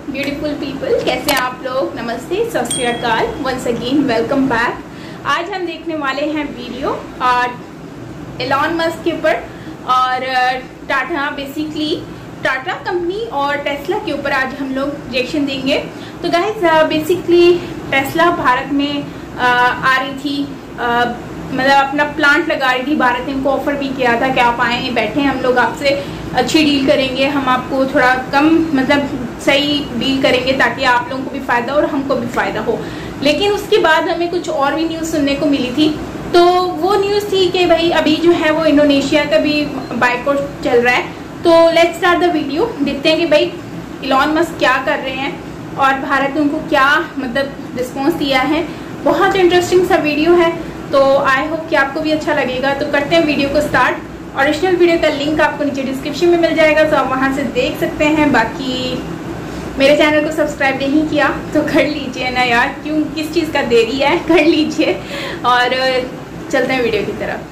Beautiful people, कैसे हैं आप लोग। नमस्ते, सत श्री अकाल, वंस अगेन वेलकम बैक। आज हम देखने वाले हैं वीडियो एलॉन मस्क के ऊपर और टाटा, बेसिकली टाटा कंपनी और टेस्ला के ऊपर आज हम लोग रिएक्शन देंगे। तो गाइस, बेसिकली टेस्ला भारत में आ रही थी, मतलब अपना प्लांट लगा रही थी। भारत ने इनको ऑफर भी किया था कि आप आए, बैठे, हम लोग आपसे अच्छी डील करेंगे, हम आपको थोड़ा कम, मतलब सही डील करेंगे ताकि आप लोगों को भी फायदा और हमको भी फायदा हो। लेकिन उसके बाद हमें कुछ और भी न्यूज़ सुनने को मिली थी। तो वो न्यूज़ थी कि भाई अभी जो है वो इंडोनेशिया का भी बाइकआउट चल रहा है। तो लेट्स स्टार्ट द वीडियो, देखते हैं कि भाई एलॉन मस्क क्या कर रहे हैं और भारत ने उनको क्या मतलब रिस्पॉन्स दिया है। बहुत इंटरेस्टिंग सा वीडियो है, तो आई होप कि आपको भी अच्छा लगेगा। तो करते हैं वीडियो को स्टार्ट। ओरिजिनल वीडियो का लिंक आपको नीचे डिस्क्रिप्शन में मिल जाएगा, तो आप वहां से देख सकते हैं। बाकी मेरे चैनल को सब्सक्राइब नहीं किया तो कर लीजिए ना यार, क्यों किस चीज़ का देरी है, कर लीजिए। और चलते हैं वीडियो की तरफ।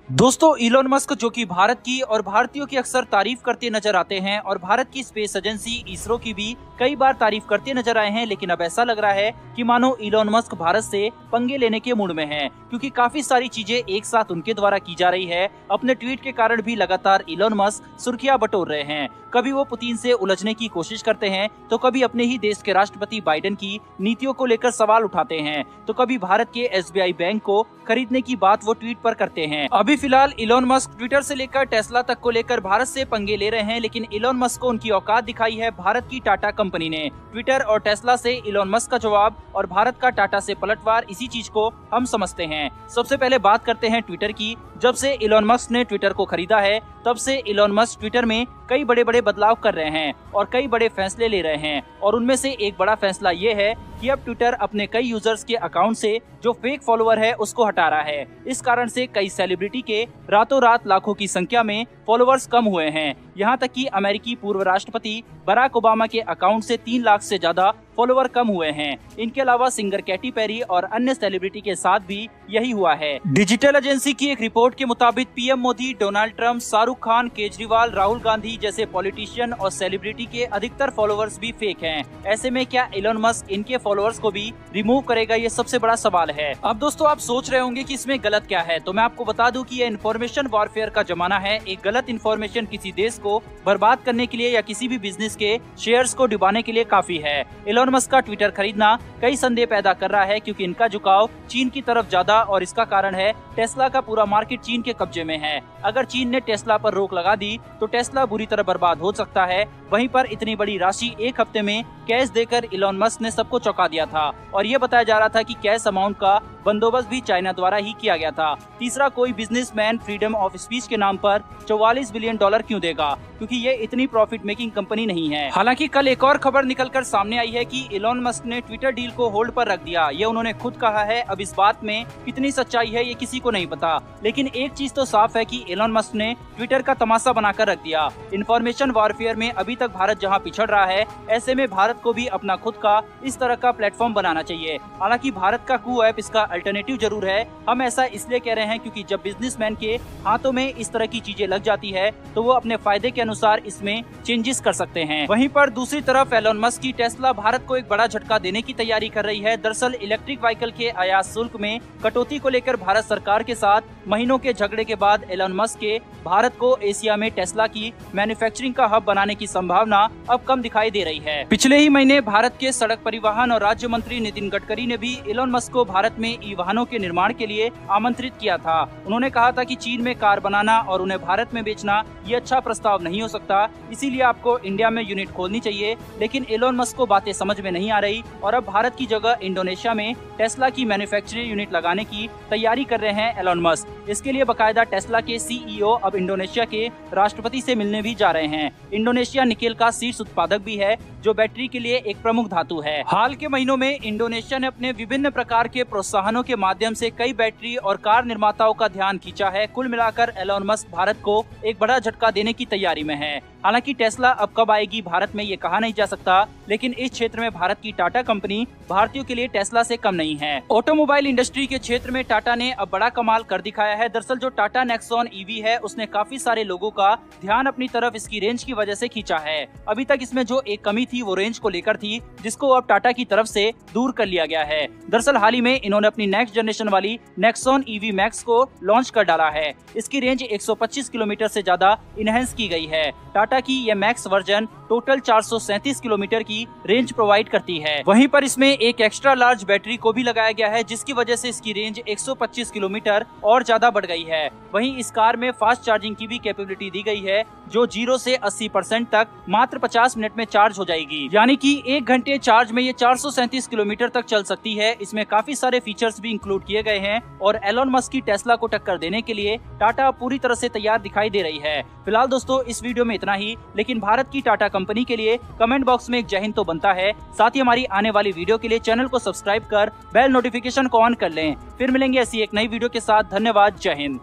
दोस्तों, इलॉन मस्क जो कि भारत की और भारतीयों की अक्सर तारीफ करते नजर आते हैं और भारत की स्पेस एजेंसी इसरो की भी कई बार तारीफ करते नजर आए हैं, लेकिन अब ऐसा लग रहा है कि मानो इलॉन मस्क भारत से पंगे लेने के मूड में हैं, क्योंकि काफी सारी चीजें एक साथ उनके द्वारा की जा रही है। अपने ट्वीट के कारण भी लगातार इलॉन मस्क सुर्खियां बटोर रहे हैं। कभी वो पुतिन से उलझने की कोशिश करते हैं, तो कभी अपने ही देश के राष्ट्रपति बाइडेन की नीतियों को लेकर सवाल उठाते हैं, तो कभी भारत के SBI बैंक को खरीदने की बात वो ट्वीट पर करते हैं। अभी फिलहाल इलॉन मस्क ट्विटर से लेकर टेस्ला तक को लेकर भारत से पंगे ले रहे हैं, लेकिन इलॉन मस्क को उनकी औकात दिखाई है भारत की टाटा कंपनी ने। ट्विटर और टेस्ला से इलॉन मस्क का जवाब और भारत का टाटा से पलटवार, इसी चीज को हम समझते हैं। सबसे पहले बात करते हैं ट्विटर की। जब से इलॉन मस्क ने ट्विटर को खरीदा है, तब से इलॉन मस्क ट्विटर में कई बड़े बड़े बदलाव कर रहे हैं और कई बड़े फैसले ले रहे हैं, और उनमें से एक बड़ा फैसला ये है कि अब ट्विटर अपने कई यूजर्स के अकाउंट से जो फेक फॉलोअर है उसको हटा रहा है। इस कारण से कई सेलिब्रिटी के रातों रात लाखों की संख्या में फॉलोअर्स कम हुए हैं। यहाँ तक कि अमेरिकी पूर्व राष्ट्रपति बराक ओबामा के अकाउंट से 3 लाख से ज्यादा फॉलोअर कम हुए हैं। इनके अलावा सिंगर कैटी पेरी और अन्य सेलिब्रिटी के साथ भी यही हुआ है। डिजिटल एजेंसी की एक रिपोर्ट के मुताबिक PM Modi, Donald Trump, Shahrukh Khan, Kejriwal, Rahul Gandhi जैसे पॉलिटिशियन और सेलिब्रिटी के अधिकतर फॉलोअर्स भी फेक हैं। ऐसे में क्या इलॉन मस्क इनके फॉलोअर्स को भी रिमूव करेगा, ये सबसे बड़ा सवाल है। अब दोस्तों, आप सोच रहे होंगे कि इसमें गलत क्या है, तो मैं आपको बता दूं कि ये इन्फॉर्मेशन वॉरफेयर का जमाना है। एक गलत इन्फॉर्मेशन किसी देश को बर्बाद करने के लिए या किसी भी बिजनेस के शेयर्स को डुबाने के लिए काफी है। इलॉन मस्क का ट्विटर खरीदना कई संदेह पैदा कर रहा है, क्योंकि इनका झुकाव चीन की तरफ ज्यादा, और इसका कारण है टेस्ला का पूरा मार्केट चीन के कब्जे में है। अगर चीन ने टेस्ला पर रोक लगा दी तो टेस्ला बुरी तरह बर्बाद हो सकता है। वहीं पर इतनी बड़ी राशि एक हफ्ते में कैश देकर इलॉन मस्क ने सबको चौंका दिया था, और ये बताया जा रहा था कि कैश अमाउंट का बंदोबस्त भी चाइना द्वारा ही किया गया था। तीसरा, कोई बिजनेसमैन फ्रीडम ऑफ स्पीच के नाम पर $44 बिलियन क्यों देगा, क्योंकि ये इतनी प्रॉफिट मेकिंग कंपनी नहीं है। हालांकि कल एक और खबर निकलकर सामने आई है कि इलॉन मस्क ने ट्विटर डील को होल्ड पर रख दिया। ये उन्होंने खुद कहा है। अब इस बात में कितनी सच्चाई है ये किसी को नहीं पता, लेकिन एक चीज तो साफ है कि इलॉन मस्क ने ट्विटर का तमाशा बनाकर रख दिया। इन्फॉर्मेशन वॉरफेयर में अभी तक भारत जहाँ पिछड़ रहा है, ऐसे में भारत को भी अपना खुद का इस तरह का प्लेटफॉर्म बनाना चाहिए। हालांकि भारत का कू ऐप इसका अल्टरनेटिव जरूर है। हम ऐसा इसलिए कह रहे हैं क्योंकि जब बिजनेसमैन के हाथों में इस तरह की चीजें लग जाती है, तो वो अपने फायदे के अनुसार इसमें चेंजेस कर सकते हैं। वहीं पर दूसरी तरफ एलॉन मस्क की टेस्ला भारत को एक बड़ा झटका देने की तैयारी कर रही है। दरअसल इलेक्ट्रिक व्हीकल के आयात शुल्क में कटौती को लेकर भारत सरकार के साथ महीनों के झगड़े के बाद एलॉन मस्क के भारत को एशिया में टेस्ला की मैन्युफैक्चरिंग का हब बनाने की संभावना अब कम दिखाई दे रही है। पिछले ही महीने भारत के सड़क परिवहन और राज्य मंत्री नितिन गडकरी ने भी एलॉन मस्क को भारत में ई वाहनों के निर्माण के लिए आमंत्रित किया था। उन्होंने कहा था कि चीन में कार बनाना और उन्हें भारत में बेचना ये अच्छा प्रस्ताव नहीं हो सकता, इसीलिए आपको इंडिया में यूनिट खोलनी चाहिए। लेकिन एलॉन मस्क को बातें समझ में नहीं आ रही और अब भारत की जगह इंडोनेशिया में टेस्ला की मैन्युफैक्चरिंग यूनिट लगाने की तैयारी कर रहे हैं एलॉन मस्क। इसके लिए बाकायदा टेस्ला के CEO अब इंडोनेशिया के राष्ट्रपति से मिलने भी जा रहे हैं। इंडोनेशिया निकेल का शीर्ष उत्पादक भी है, जो बैटरी के लिए एक प्रमुख धातु है। हाल के महीनों में इंडोनेशिया ने अपने विभिन्न प्रकार के प्रोत्साहनों के माध्यम से कई बैटरी और कार निर्माताओं का ध्यान खींचा है। कुल मिलाकर एलॉन मस्क भारत को एक बड़ा झटका देने की तैयारी में है। हालांकि टेस्ला अब कब आएगी भारत में ये कहा नहीं जा सकता, लेकिन इस क्षेत्र में भारत की टाटा कंपनी भारतीयों के लिए टेस्ला से कम नहीं है। ऑटोमोबाइल इंडस्ट्री के क्षेत्र में टाटा ने अब बड़ा कमाल कर दिखाया है। दरअसल जो टाटा नेक्सॉन ईवी है उसने काफी सारे लोगों का ध्यान अपनी तरफ इसकी रेंज की वजह से खींचा है। अभी तक इसमें जो एक कमी थी वो रेंज को लेकर थी, जिसको अब टाटा की तरफ से दूर कर लिया गया है। दरअसल हाल ही में इन्होंने अपनी नेक्स्ट जनरेशन वाली नेक्सॉन ईवी मैक्स को लॉन्च कर डाला है। इसकी रेंज 125 किलोमीटर से ज्यादा इनहेंस की गई है। टाटा की यह मैक्स वर्जन टोटल 437 किलोमीटर की रेंज प्रोवाइड करती है। वहीं पर इसमें एक एक्स्ट्रा लार्ज बैटरी को भी लगाया गया है, जिसकी वजह से इसकी रेंज 125 किलोमीटर और ज्यादा बढ़ गई है। वहीं इस कार में फास्ट चार्जिंग की भी कैपेबिलिटी दी गई है, जो 0 से 80% तक मात्र 50 मिनट में चार्ज हो जाएगी। यानी कि 1 घंटे चार्ज में ये 437 किलोमीटर तक चल सकती है। इसमें काफी सारे फीचर्स भी इंक्लूड किए गए हैं और एलोन मस्क की टेस्ला को टक्कर देने के लिए टाटा पूरी तरह से तैयार दिखाई दे रही है। फिलहाल दोस्तों इस वीडियो में इतना ही, लेकिन भारत की टाटा कंपनी के लिए कमेंट बॉक्स में एक जय हिंद तो बनता है। साथ ही हमारी आने वाली वीडियो के लिए चैनल को सब्सक्राइब कर बेल नोटिफिकेशन को ऑन कर लें। फिर मिलेंगे ऐसी एक नई वीडियो के साथ। धन्यवाद, जय हिंद।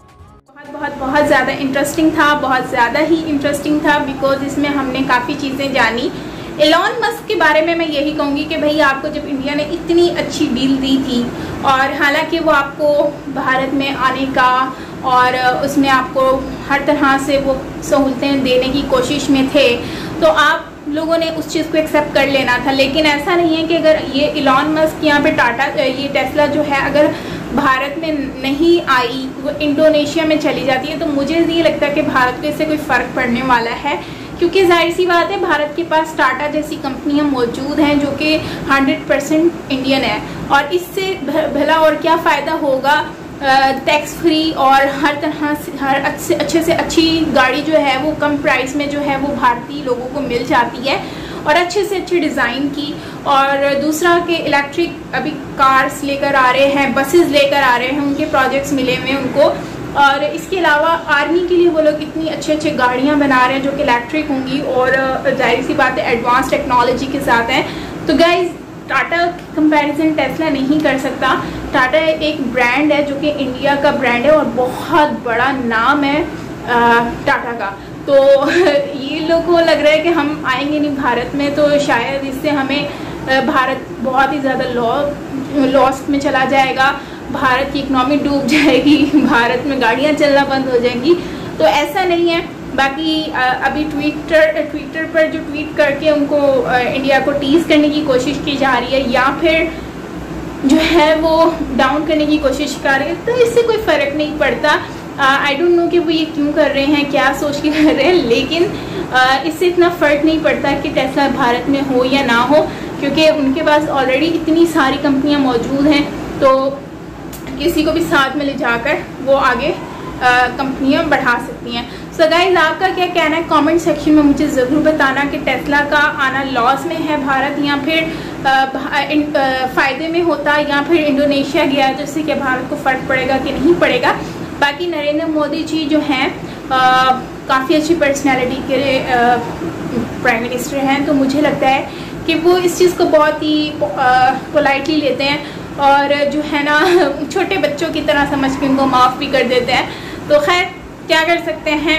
बहुत ज़्यादा इंटरेस्टिंग था, बहुत ज़्यादा ही इंटरेस्टिंग था, बिकॉज इसमें हमने काफ़ी चीज़ें जानी। एलोन मस्क के बारे में मैं यही कहूँगी कि भाई आपको जब इंडिया ने इतनी अच्छी डील दी थी, और हालांकि वो आपको भारत में आने का और उसमें आपको हर तरह से वो सहूलतें देने की कोशिश में थे, तो आप लोगों ने उस चीज़ को एक्सेप्ट कर लेना था। लेकिन ऐसा नहीं है कि अगर ये एलोन मस्क यहाँ पे टाटा ये टेस्ला जो है अगर भारत में नहीं आई, वो इंडोनेशिया में चली जाती है, तो मुझे नहीं लगता कि भारत को इससे कोई फ़र्क पड़ने वाला है, क्योंकि जाहिर सी बात है भारत के पास टाटा जैसी कंपनियां मौजूद हैं जो कि 100% इंडियन है। और इससे भला और क्या फ़ायदा होगा। टैक्स फ्री और हर तरह से हर अच्छे से अच्छी गाड़ी जो है वो कम प्राइस में जो है वो भारतीय लोगों को मिल जाती है, और अच्छे से अच्छे डिज़ाइन की। और दूसरा कि इलेक्ट्रिक अभी कार्स लेकर आ रहे हैं, बसेस लेकर आ रहे हैं, उनके प्रोजेक्ट्स मिले हुए हैं उनको। और इसके अलावा आर्मी के लिए वो लोग इतनी अच्छे गाड़ियां बना रहे हैं जो कि इलेक्ट्रिक होंगी, और जाहिर सी बात है एडवांस टेक्नोलॉजी के साथ हैं। तो गाइज टाटा कंपैरिजन टेस्ला नहीं कर सकता। टाटा एक ब्रांड है जो कि इंडिया का ब्रांड है और बहुत बड़ा नाम है टाटा का। तो ये लोगों को लग रहा है कि हम आएंगे नहीं भारत में, तो शायद इससे हमें भारत बहुत ही ज़्यादा लॉस्ट में चला जाएगा, भारत की इकनॉमी डूब जाएगी, भारत में गाड़ियाँ चलना बंद हो जाएंगी। तो ऐसा नहीं है। बाकी अभी ट्विटर पर जो ट्वीट करके उनको इंडिया को टीज़ करने की कोशिश की जा रही है, या फिर जो है वो डाउन करने की कोशिश कर रहे हैं, तो इससे कोई फ़र्क नहीं पड़ता। आई डोंट नो कि वो ये क्यों कर रहे हैं, क्या सोच के कर रहे हैं, लेकिन इससे इतना फ़र्क नहीं पड़ता कि टेस्ला भारत में हो या ना हो, क्योंकि उनके पास ऑलरेडी इतनी सारी कंपनियां मौजूद हैं। तो किसी को भी साथ में ले जाकर वो आगे कंपनियां बढ़ा सकती हैं। सो गाइस आपका क्या कहना है कमेंट सेक्शन में मुझे ज़रूर बताना कि टेस्ला का आना लॉस में है भारत, या फिर फ़ायदे में होता, या फिर इंडोनेशिया गया जिससे कि भारत को फ़र्क पड़ेगा कि नहीं पड़ेगा। बाकी नरेंद्र मोदी जी जो हैं काफ़ी अच्छी पर्सनैलिटी के प्राइम मिनिस्टर हैं, तो मुझे लगता है कि वो इस चीज़ को बहुत ही पोलाइटली लेते हैं, और जो है ना छोटे बच्चों की तरह समझ के उनको माफ़ भी कर देते हैं। तो खैर क्या कर सकते हैं,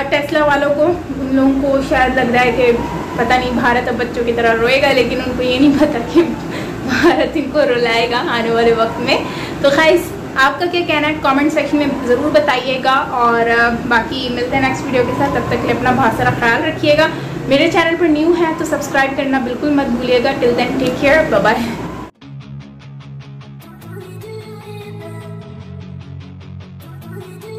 टेस्ला वालों को, उन लोगों को शायद लग रहा है कि पता नहीं भारत अब बच्चों की तरह रोएगा, लेकिन उनको ये नहीं पता कि भारत इनको रुलाएगा आने वाले वक्त में। तो खैर आपका क्या कहना है कमेंट सेक्शन में ज़रूर बताइएगा, और बाकी मिलते हैं नेक्स्ट वीडियो के साथ। तब तक के लिए अपना बहुत सारा ख्याल रखिएगा। मेरे चैनल पर न्यू है तो सब्सक्राइब करना बिल्कुल मत भूलिएगा। Till then take care, bye bye. What do you do?